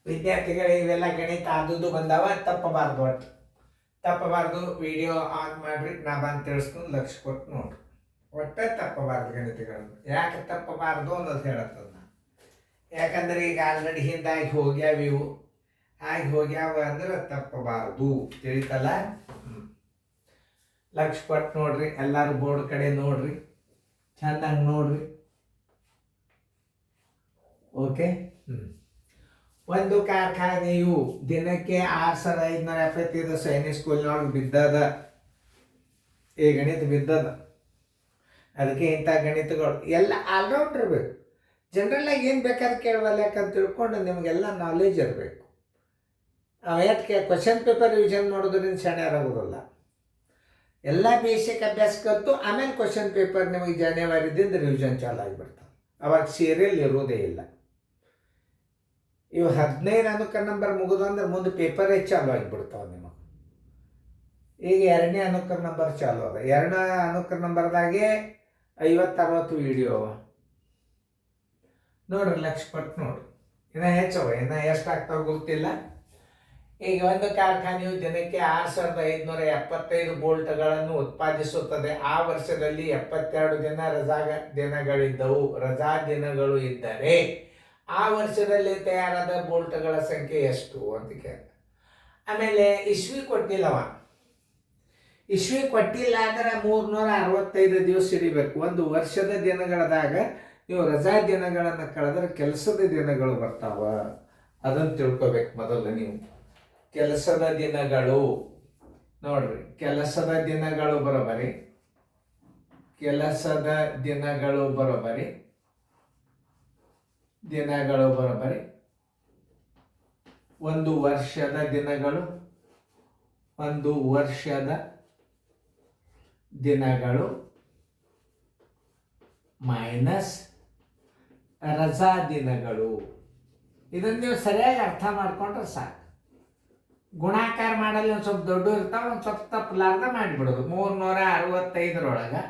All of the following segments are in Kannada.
ವಿದ್ಯಾರ್ಥಿಗಳಿಗೆ ಇವೆಲ್ಲ ಗಣಿತ ಆದುದು ಬಂದಾವ, ತಪ್ಪಬಾರ್ದು. ಒಟ್ಟು ತಪ್ಪಬಾರ್ದು. ವಿಡಿಯೋ ಆನ್ ಮಾಡ್ರಿ, ನಾ ಬಂದು ತಿಳಿಸ್ಕೊಂಡು ಲಕ್ಷ ಕೊಟ್ಟು ನೋಡ್ರಿ. ಒಟ್ಟೆ ತಪ್ಪಬಾರ್ದು ಗಣಿತಗಳನ್ನು. ಯಾಕೆ ತಪ್ಪಬಾರ್ದು ಅನ್ನೋದು ಹೇಳತ್ತದ ನಾನು. ಯಾಕಂದ್ರೆ ಈಗ ಆಲ್ರೆಡಿ ಹಿಂದಾಗಿ ಹೋಗ್ಯಾವ ಇವು. ಆಗಿ ಹೋಗ್ಯಾವ ಅಂದ್ರೆ ತಪ್ಪಬಾರ್ದು. ತಿಳಿತಲ್ಲ? ಲಕ್ಷ ಕೊಟ್ಟು ನೋಡ್ರಿ. ಎಲ್ಲರೂ ಬೋರ್ಡ್ ಕಡೆ ನೋಡ್ರಿ, ಚೆನ್ನಾಗಿ ನೋಡ್ರಿ. ಓಕೆ. ಒಂದು ಕಾರ್ಖಾನೆಯು ದಿನಕ್ಕೆ 6575 ಸೈನಿಕ್ ಸ್ಕೂಲ್ನೊಳಗೆ ಬಿದ್ದದ. ಈ ಗಣಿತ ಬಿದ್ದದ. ಅದಕ್ಕೆ ಇಂಥ ಗಣಿತಗಳು ಎಲ್ಲ ಆಲ್ರೌಂಡ್ ಇರಬೇಕು. ಜನರಲ್ಲಾಗಿ ಏನು ಬೇಕಾದ್ರೆ ಕೇಳವಲ್ಲ, ಯಾಕಂತ ತಿಳ್ಕೊಂಡು ನಿಮಗೆಲ್ಲ ನಾಲೆಜ್ ಇರಬೇಕು. ಯಾಕೆ ಕ್ವಶನ್ ಪೇಪರ್ ರಿವಿಷನ್ ಮಾಡೋದ್ರಿಂದ ಶಾಣ್ಯರಾಗೋದಿಲ್ಲ. ಎಲ್ಲ ಬೇಸಿಕ್ ಅಭ್ಯಾಸ ಕಲಿತು ಆಮೇಲೆ ಕ್ವಶನ್ ಪೇಪರ್ ನಿಮಗೆ ಜನವರಿದಿಂದ ರಿವಿಷನ್ ಚಾಲು ಆಗಿಬಿಡ್ತಾವೆ. ಅವಾಗ ಸೀರಿಯಲ್ ಇರೋದೇ ಇಲ್ಲ. ಇವು 15 ಅನುಕ್ರಮ ನಂಬರ್ ಮುಗಿದಂದ್ರೆ ಮುಂದೆ ಪೇಪರೇ ಚಾಲು ಆಗಿಬಿಡ್ತಾವೆ ನಿಮಗೆ. ಈಗ 2ನೇ ಅನುಕ್ರಮ ನಂಬರ್ ಚಾಲು ಅದ. 2ನೇ ಅನುಕ್ರಮ ನಂಬರ್ದಾಗೆ 50-60 ವಿಡಿಯೋ ಅವ. ನೋಡ್ರಿ, ಲಕ್ಷ ಪಟ್ಟು ನೋಡ್ರಿ. ಇನ್ನು ಹೆಚ್ಚವ, ಇನ್ನು ಎಷ್ಟಾಗ್ತಾವ ಗೊತ್ತಿಲ್ಲ. ಈಗ ಒಂದು ಕಾರ್ಖಾನೆಯು ದಿನಕ್ಕೆ 6575 ಬೋಲ್ಟ್ಗಳನ್ನು ಉತ್ಪಾದಿಸುತ್ತದೆ. ಆ ವರ್ಷದಲ್ಲಿ 72 ದಿನ ದಿನಗಳಿದ್ದವು. ರಜಾ ದಿನಗಳು ಇದ್ದರೆ ಆ ವರ್ಷದಲ್ಲಿ ತಯಾರಾದ ಬೋಲ್ಟ್ಗಳ ಸಂಖ್ಯೆ ಎಷ್ಟು ಅಂತ ಕೇಳ. ಆಮೇಲೆ ಇಸ್ವಿ ಕೊಟ್ಟಿಲ್ಲವ. ಇಸ್ವಿ ಕೊಟ್ಟಿಲ್ಲ ಅಂದ್ರೆ 365 ದಿವಸ ಹಿಡಿಬೇಕು. ಒಂದು ವರ್ಷದ ದಿನಗಳದಾಗ ನೀವು ರಜಾ ದಿನಗಳನ್ನು ಕಳೆದ್ರೆ ಕೆಲಸದ ದಿನಗಳು ಬರ್ತಾವ. ಅದನ್ನು ತಿಳ್ಕೊಬೇಕು ಮೊದಲು ನೀವು. ಕೆಲಸದ ದಿನಗಳು ನೋಡ್ರಿ, ಕೆಲಸದ ದಿನಗಳು ಬರೋಬರಿ. ಕೆಲಸದ ದಿನಗಳು ಬರೋಬರಿ. ದಿನಗಳು ಬರೋಬರಿ. ಒಂದು ವರ್ಷದ ದಿನಗಳು. ಒಂದು ವರ್ಷದ ದಿನಗಳು ಮೈನಸ್ ರಜಾ ದಿನಗಳು. ಇದನ್ನು ನೀವು ಸರಿಯಾಗಿ ಅರ್ಥ ಮಾಡ್ಕೊಂಡ್ರೆ ಸಾಕು. ಗುಣಾಕಾರ ಮಾಡಲ್ಲಿ ಒಂದು ಸ್ವಲ್ಪ ದೊಡ್ಡ ಇರ್ತಾವೆ, ಒಂದು ಸ್ವಲ್ಪ ತಪ್ಪಲಾರ್ದ ಮಾಡಿಬಿಡೋದು. 365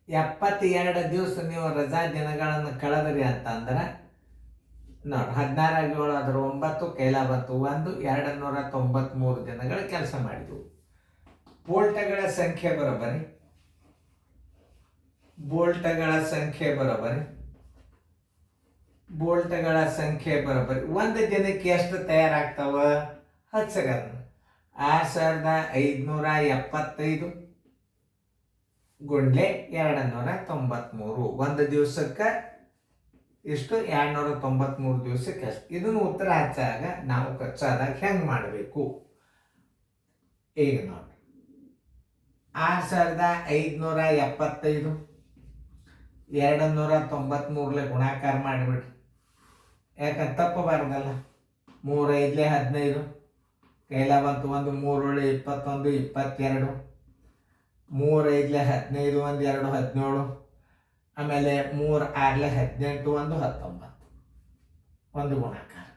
72 ದಿವಸ ನೀವು ರಜಾ ದಿನಗಳನ್ನು ಕಳೆದ್ರಿ ಅಂತಂದ್ರೆ ನೋಡಿ, 16 7 ಅದ್ರ 9 ಕೈಲ ಬಂತು 1, 293 ದಿನಗಳ ಕೆಲಸ ಮಾಡಿದ್ವು. ಬೋಲ್ಟ್ಗಳ ಸಂಖ್ಯೆ ಬರೋಬರಿ. ಬೋಲ್ಟ್ಗಳ ಸಂಖ್ಯೆ ಬರೋಬರಿ. ಬೋಲ್ಟ್ಗಳ ಸಂಖ್ಯೆ ಬರೋಬರಿ. ಒಂದು ದಿನಕ್ಕೆ ಎಷ್ಟು ತಯಾರಾಗ್ತಾವ? 10 ಸೆಕೆಂಡ್. 6575 ಗುಂಡ್ಲೆ 293. ಒಂದು ದಿವಸಕ್ಕೆ ಇಷ್ಟು, 293 ದಿವಸಕ್ಕೆ ಎಷ್ಟು. ಇದನ್ನು ಉತ್ತರ ಹಚ್ಚಾಗ ನಾವು ಕಚ್ಚಾದಾಗ ಹೆಂಗೆ ಮಾಡಬೇಕು ಈಗ ನೋಡಿ. 6575 293 ಗುಣಾಕಾರ ಮಾಡಿಬಿಡ್ರಿ. ಯಾಕಂದ್ರೆ ತಪ್ಪಬಾರ್ದಲ್ಲ. 3 5 15 ಕೈಲ ಬಂತು 1, 3 21 22, 3 5 15 1 2 17, ಆಮೇಲೆ 3 6 18 1 19. ಒಂದು ಗುಣಾಕಾರ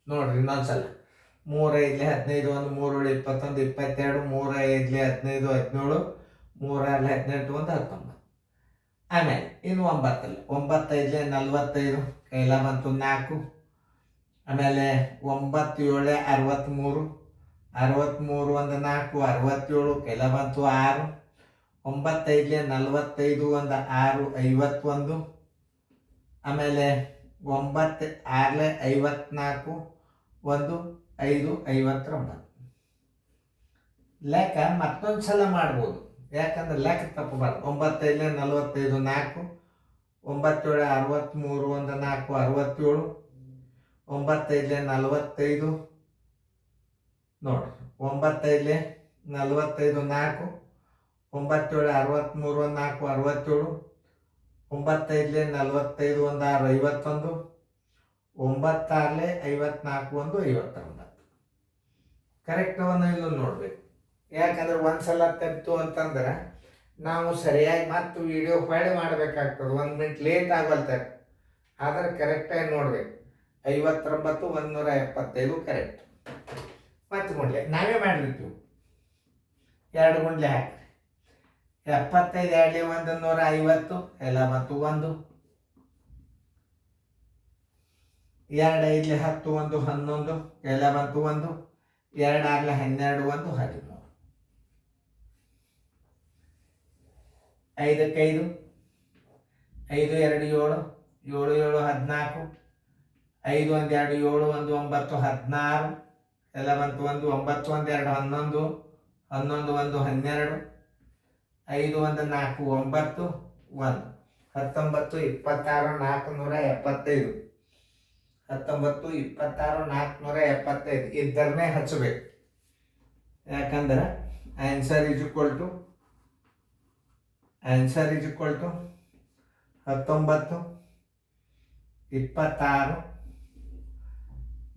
ನೋಡ್ರಿ ಇನ್ನೊಂದ್ಸಲ. 3 5 15 1 3 21 22, 3 5 15 17, 3 6 18 1 19. ಆಮೇಲೆ ಇನ್ನು 9 9 5 45 ಕೈಲ ಬಂತು 4, ಆಮೇಲೆ 9 7 63, 63 1 4 67 ಕೈಲ ಬಂತು 6, 9 5 45 1 6 51, ಆಮೇಲೆ 9 6 54 1 5 59. ಲೆಕ್ಕ ಮತ್ತೊಂದು ಸಲ ಮಾಡ್ಬೋದು, ಯಾಕಂದ್ರೆ ಲೆಕ್ಕ ತಪ್ಪಬಾರ್ದು. 9 5 45 4, 9 7 63 1 4 67, 9 5 45 ನೋಡ್ರಿ, 9 5 45 4, 9 7 63 1 4 67, 9 5 45 1 6 51, 9 6 54 1 59. ಕರೆಕ್ಟವನ್ನು ಇಲ್ಲೂ ನೋಡ್ಬೇಕು. ಯಾಕಂದ್ರೆ ಒಂದ್ಸಲ ತಪ್ಪಿತು ಅಂತಂದ್ರೆ ನಾವು ಸರಿಯಾಗಿ ಮತ್ತು ವಿಡಿಯೋ ಹೊಳೆ ಮಾಡಬೇಕಾಗ್ತದೆ. 1 ಮಿನಿಟ್ ಲೇಟ್ ಆಗಲ್ತಾರೆ. ಆದ್ರೆ ಕರೆಕ್ಟಾಗಿ ನೋಡ್ಬೇಕು. 59 175 ಕರೆಕ್ಟ್. ಮತ್ತು ಗುಂಡ್ಲೆ ನಾವೇ ಮಾಡಿರ್ತೀವಿ. 2 ಗುಂಡ್ಲೆ ಹಾಕ್ರಿ. 75 2 150 ಎಲ್ಲ ಮತ್ತು 1, 2 5 10 1 11 ಎಲ್ಲ ಬಂತು 1 2 6 12 1 13 5 5 5 2 7 7 7 14 5 1 2 7 1 9 16 ಎಲ್ಲ ಬಂತು 1 9 1 2 11 11 1 12 5 1 4 9 1 19 26 475 19 26 475 ಇದ್ದರನ್ನೇ ಹಚ್ಚಬೇಕು. ಯಾಕಂದ್ರೆ ಆನ್ಸರ್ ಈಸ್ ಈಕ್ವಲ್ ಟು 19 26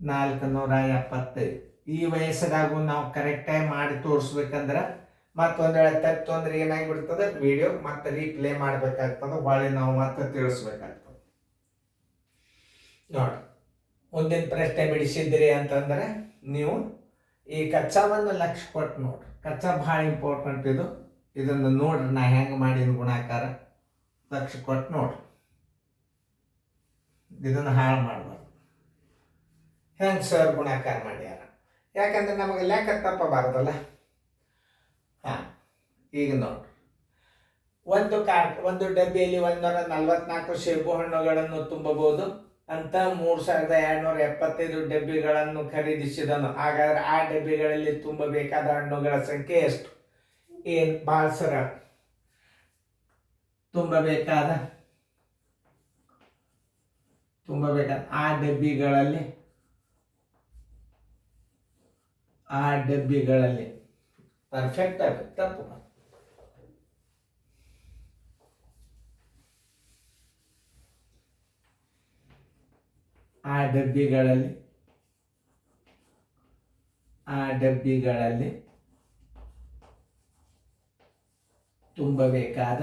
475. ಈ ವಯಸ್ಸದಾಗೂ ನಾವು ಕರೆಕ್ಟಾಗಿ ಮಾಡಿ ತೋರಿಸ್ಬೇಕಂದ್ರೆ ಮತ್ತೊಂದು ವೇಳೆ ತಪ್ಪೊಂದ್ರೆ ಏನಾಗಿಬಿಡ್ತದೆ, ವಿಡಿಯೋ ಮತ್ತೆ ರೀಪ್ಲೇ ಮಾಡಬೇಕಾಗ್ತದೆ, ಹೊಳ್ಳಿ ನಾವು ಮತ್ತೆ ತಿಳಿಸ್ಬೇಕಾಗ್ತದೆ. ನೋಡಿ, ಮುಂದಿನ ಪ್ರಶ್ನೆ ಬಿಡಿಸಿದ್ರಿ ಅಂತಂದ್ರೆ ನೀವು ಈ ಕಚ್ಚಾವನ್ನು ಲಕ್ಷ್ಯ ಕೊಟ್ಟು ನೋಡ್ರಿ. ಕಚ್ಚಾ ಭಾಳ ಇಂಪಾರ್ಟೆಂಟ್ ಇದು. ಇದನ್ನು ನೋಡ್ರಿ, ನಾ ಹೆಂಗೆ ಮಾಡಿದ ಗುಣಾಕಾರ ಲಕ್ಷ್ಯ ಕೊಟ್ಟು ನೋಡ್ರಿ. ಇದನ್ನು ಹಾಳು ಮಾಡಬಾರ್ದು. ಹೆಂಗೆ ಸರ್ ಗುಣಾಕಾರ ಮಾಡ್ಯಾರ? ಯಾಕಂದ್ರೆ ನಮಗೆ ಲೆಕ್ಕ ತಪ್ಪಬಾರ್ದಲ್ಲ. ಹಾಂ, ಈಗ ನೋಡ್ರಿ, ಒಂದು ಡಬ್ಬಿಯಲ್ಲಿ 144 ಸೇಬು ಹಣ್ಣುಗಳನ್ನು ತುಂಬಬಹುದು ಅಂತ 3275 ಡಬ್ಬಿಗಳನ್ನು ಖರೀದಿಸಿದನು. ಹಾಗಾದ್ರೆ ಆ ಡಬ್ಬಿಗಳಲ್ಲಿ ತುಂಬಬೇಕಾದ ಹಣ್ಣುಗಳ ಸಂಖ್ಯೆ ಎಷ್ಟು? ಏನು ಭಾಳ ಸರಳ. ತುಂಬಬೇಕಾದ ಆ ಡಬ್ಬಿಗಳಲ್ಲಿ ಪರ್ಫೆಕ್ಟ್ ಆಗುತ್ತೆ. ತಪ್ಪು ಆ ಡಬ್ಬಿಗಳಲ್ಲಿ ತುಂಬಬೇಕಾದ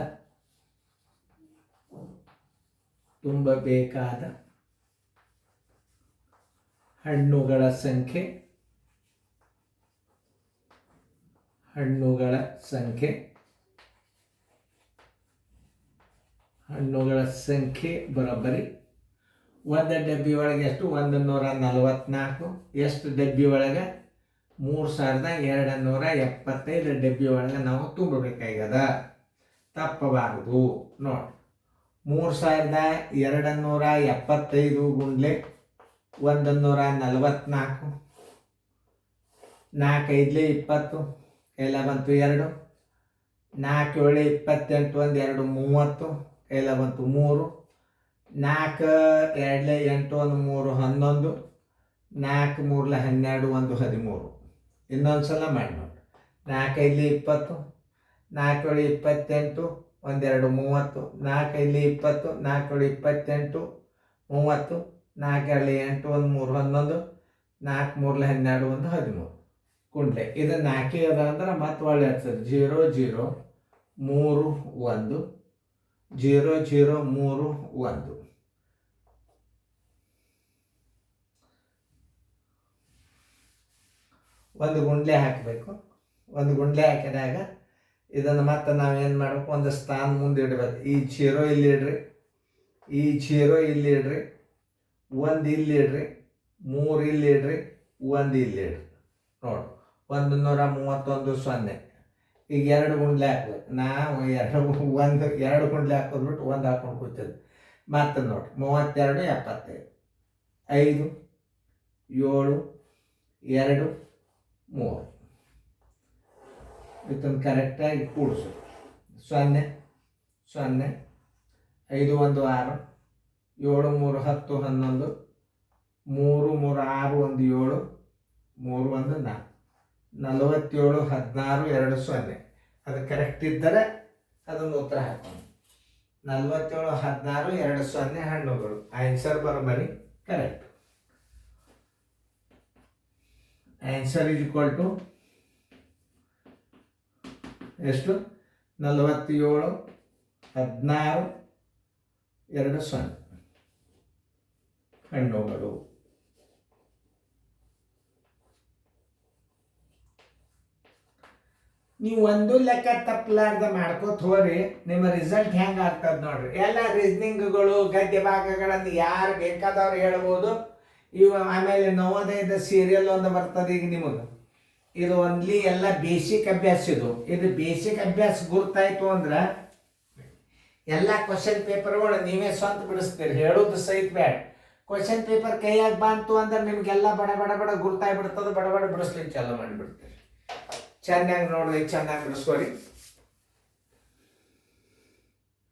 ಹಣ್ಣುಗಳ ಸಂಖ್ಯೆ ಬರೋಬ್ಬರಿ ಒಂದು ಡಬ್ಬಿ ಒಳಗೆ ಎಷ್ಟು? 144. ಎಷ್ಟು ಡಬ್ಬಿ ಒಳಗೆ? 3275 ಡಬ್ಬಿ ಒಳಗೆ ನಾವು ತುಂಬಬೇಕಾಗ್ಯದ. ತಪ್ಪಬಾರದು. ನೋಡಿ, 3275 ಗುಂಡ್ಲೆ 144, 4 5 20 ಎಲ್ಲ ಬಂತು 2, 4 7 28 1 2 30 ಎಲ್ಲ ಬಂತು 3, 4 2 8 1 3 11, 4 3 12 1 13. ಇನ್ನೊಂದು ಸಲ ಮಾಡಿ ನೋಡಿ. 4 5 20, 4 7 28 1 2 30, 4 5 20, 4 7 28 30, 4 2 8 1 3 11, 4 3 12 1 13 ಕುಂಡ್ಲೆ. ಇದು 4 ಅದ ಅಂದ್ರೆ ಮತ್ತೆ ಒಳ್ಳೆ ಆಗ್ತದೆ. 0 0 3 1 0 0 3 1. ಒಂದು ಗುಂಡ್ಲೆ ಹಾಕಬೇಕು. ಒಂದು ಗುಂಡ್ಲೆ ಹಾಕಿದಾಗ ಇದನ್ನು ಮತ್ತೆ ನಾವೇನು ಮಾಡಬೇಕು? ಒಂದು ಸ್ಥಾನ ಮುಂದೆ ಇಡಬೇಕು. ಈ 0 ಇಲ್ಲಿ ಇಡ್ರಿ, ಈ 0 ಇಲ್ಲಿ ಇಡ್ರಿ, 1 ಇಲ್ಲಿ ಇಡ್ರಿ, 3 ಇಲ್ಲಿ ಇಡ್ರಿ, 1 ಇಲ್ಲಿ ಇಡ್ರಿ. ನೋಡಿ, 131 0. ಈಗ 2 ಗುಂಡ್ಲೆ ಹಾಕ್ಬೇಕು. ನಾವು 2 ಗುಂಡ್ಲೆ ಹಾಕೋದ್ಬಿಟ್ಟು 1 ಹಾಕೊಂಡು ಕೂತಿದ್ದು. ಮತ್ತೆ ನೋಡಿ, 32 75 5 7 2 3. ಇದನ್ನು ಕರೆಕ್ಟಾಗಿ ಕೂಡಿಸು. 0 0 5 1 6 7 3 10 11 3 3 6 1 7 3 1 4 47 16 2 0. ಅದು ಕರೆಕ್ಟ್ ಇದ್ದರೆ ಅದೊಂದು ಉತ್ತರ ಹಾಕೋಣ. 47 16 2 0 ಹಣ್ಣುಗಳು. ಆನ್ಸರ್ ಬರೋಬ್ಬರಿ correct. Answer is equal to ಎಷ್ಟು? 47 16 2 0 ಹಣ್ಣುಗಳು. ನೀವು ಒಂದು ಲೆಕ್ಕ ತಪ್ಪಲಾರ್ದ ಮಾಡ್ಕೋತ ಹೋರಿ, ನಿಮ್ಮ ರಿಸಲ್ಟ್ ಹೆಂಗೆ ಆಗ್ತದೆ ನೋಡ್ರಿ. ಎಲ್ಲ ರೀಸನಿಂಗ್ಗಳು, ಗದ್ಯ ಭಾಗಗಳನ್ನು ಯಾರು ಬೇಕಾದವ್ರು ಹೇಳ್ಬೋದು. ಇವ ಆಮೇಲೆ ನವೋದಯದ ಸೀರಿಯಲ್ ಒಂದು ಬರ್ತದೆ ಈಗ ನಿಮಗೆ. ಇದು ಓನ್ಲಿ ಎಲ್ಲ ಬೇಸಿಕ್ ಅಭ್ಯಾಸ. ಇದು ಬೇಸಿಕ್ ಅಭ್ಯಾಸ ಗುರ್ತಾಯ್ತು ಅಂದ್ರೆ ಎಲ್ಲ ಕ್ವಶನ್ ಪೇಪರ್ಗಳು ನೀವೇ ಸ್ವಂತ ಬಿಡಿಸ್ತೀರಿ, ಹೇಳೋದು ಸಹಿತ ಬೇಡ. ಕ್ವಶನ್ ಪೇಪರ್ ಕೈಯಾಗ ಬಂತು ಅಂದ್ರೆ ನಿಮಗೆಲ್ಲ ಬಡ ಬಡ ಬಡ ಗುರ್ತಾಗ್ಬಿಡ್ತದೆ, ಬಡ ಬಡ ಬಿಡಿಸ್ಲಿಕ್ಕೆ ಚಾಲು ಮಾಡಿಬಿಡ್ತೀರಿ. ಚೆನ್ನಾಗಿ ನೋಡ್ರಿ, ಚೆನ್ನಾಗಿ ಬಿಡಿಸ್ಕೋರಿ.